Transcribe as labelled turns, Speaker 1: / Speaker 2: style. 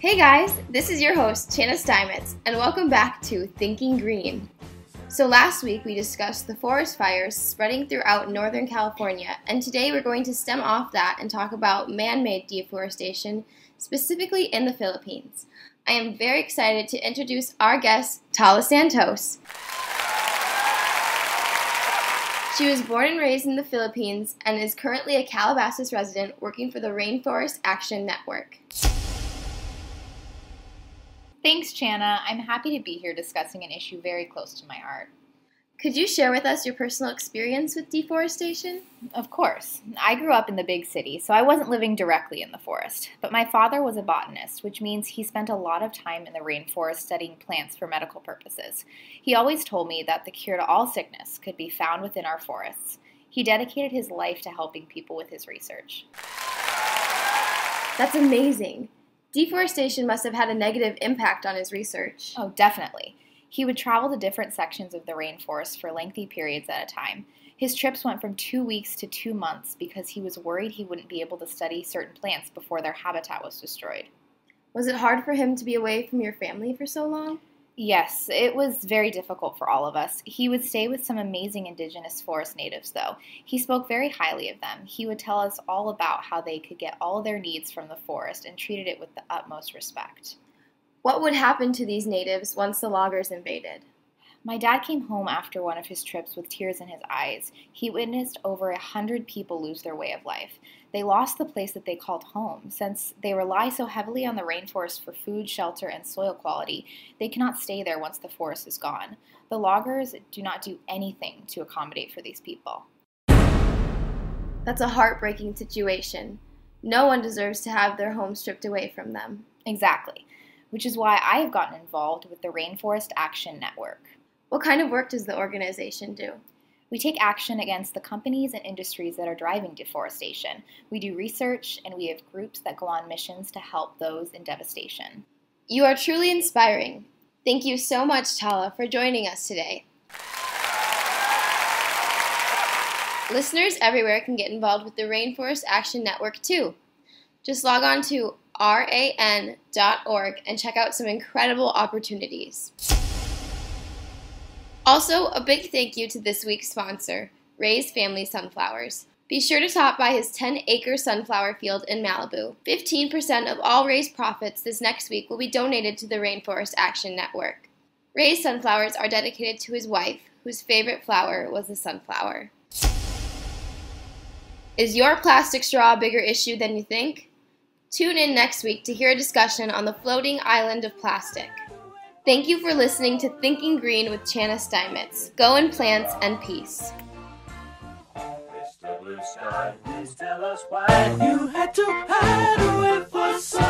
Speaker 1: Hey guys, this is your host, Chana Steinmetz, and welcome back to Thinking Green. So last week we discussed the forest fires spreading throughout Northern California, and today we're going to stem off that and talk about man-made deforestation, specifically in the Philippines. I am very excited to introduce our guest, Tala Santos. She was born and raised in the Philippines and is currently a Calabasas resident working for the Rainforest Action Network.
Speaker 2: Thanks, Chana. I'm happy to be here discussing an issue very close to my heart.
Speaker 1: Could you share with us your personal experience with deforestation?
Speaker 2: Of course. I grew up in the big city, so I wasn't living directly in the forest. But my father was a botanist, which means he spent a lot of time in the rainforest studying plants for medical purposes. He always told me that the cure to all sickness could be found within our forests. He dedicated his life to helping people with his research.
Speaker 1: That's amazing. Deforestation must have had a negative impact on his research.
Speaker 2: Oh, definitely. He would travel to different sections of the rainforest for lengthy periods at a time. His trips went from 2 weeks to 2 months because he was worried he wouldn't be able to study certain plants before their habitat was destroyed.
Speaker 1: Was it hard for him to be away from your family for so long?
Speaker 2: Yes, it was very difficult for all of us. He would stay with some amazing indigenous forest natives, though. He spoke very highly of them. He would tell us all about how they could get all of their needs from the forest and treated it with the utmost respect.
Speaker 1: What would happen to these natives once the loggers invaded?
Speaker 2: My dad came home after one of his trips with tears in his eyes. He witnessed over 100 people lose their way of life. They lost the place that they called home. Since they rely so heavily on the rainforest for food, shelter, and soil quality, they cannot stay there once the forest is gone. The loggers do not do anything to accommodate for these people.
Speaker 1: That's a heartbreaking situation. No one deserves to have their home stripped away from them.
Speaker 2: Exactly, which is why I have gotten involved with the Rainforest Action Network.
Speaker 1: What kind of work does the organization do?
Speaker 2: We take action against the companies and industries that are driving deforestation. We do research, and we have groups that go on missions to help those in devastation.
Speaker 1: You are truly inspiring. Thank you so much, Tala, for joining us today. Listeners everywhere can get involved with the Rainforest Action Network too. Just log on to ran.org and check out some incredible opportunities. Also, a big thank you to this week's sponsor, Ray's Family Sunflowers. Be sure to stop by his 10-acre sunflower field in Malibu. 15% of all Ray's profits this next week will be donated to the Rainforest Action Network. Ray's sunflowers are dedicated to his wife, whose favorite flower was the sunflower. Is your plastic straw a bigger issue than you think? Tune in next week to hear a discussion on the floating island of plastic. Thank you for listening to Thinking Green with Chana Steinmetz. Go in plants and peace.
Speaker 3: Mr. Blue Sky, please tell us why you had to hide away for so